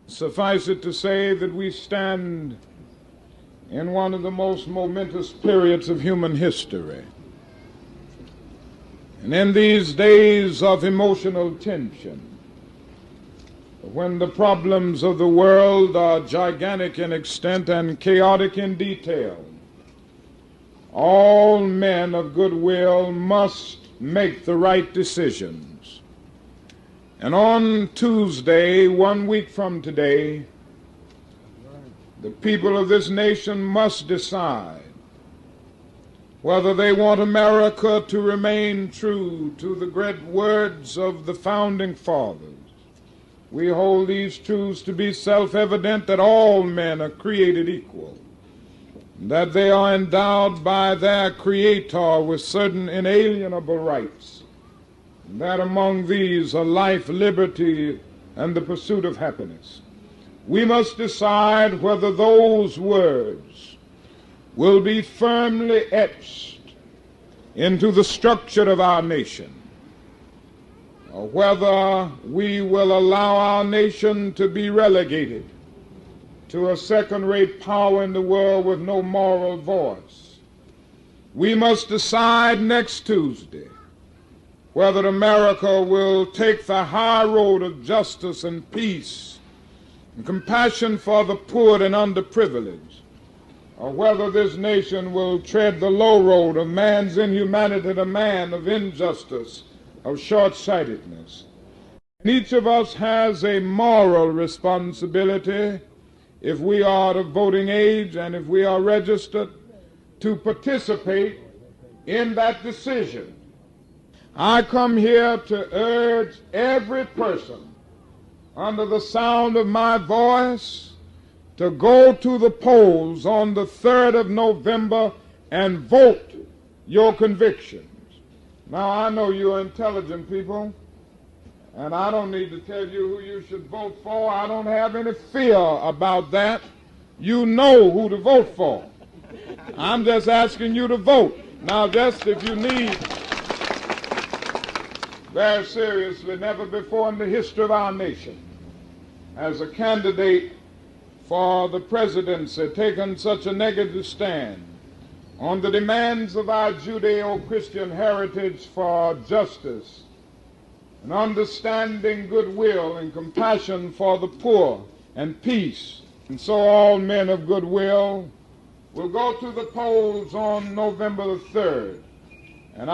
Suffice it to say that we stand in one of the most momentous periods of human history. And in these days of emotional tension, when the problems of the world are gigantic in extent and chaotic in detail, all men of goodwill must make the right decisions. And on Tuesday, 1 week from today, the people of this nation must decide whether they want America to remain true to the great words of the founding fathers. We hold these truths to be self-evident, that all men are created equal, that they are endowed by their Creator with certain inalienable rights, that among these are life, liberty, and the pursuit of happiness. We must decide whether those words will be firmly etched into the structure of our nation, or whether we will allow our nation to be relegated to a second-rate power in the world with no moral voice. We must decide next Tuesday whether America will take the high road of justice and peace and compassion for the poor and underprivileged, or whether this nation will tread the low road of man's inhumanity to man, of injustice, of short-sightedness. And each of us has a moral responsibility, if we are of voting age and if we are registered, to participate in that decision. I come here to urge every person under the sound of my voice to go to the polls on the 3rd of November and vote your convictions. Now, I know you're intelligent people, and I don't need to tell you who you should vote for. I don't have any fear about that. You know who to vote for. I'm just asking you to vote. Now, just if you need, very seriously, never before in the history of our nation has a candidate for the presidency taken such a negative stand on the demands of our Judeo-Christian heritage for justice and understanding, goodwill, and compassion for the poor and peace. And so all men of goodwill will go to the polls on November the 3rd. And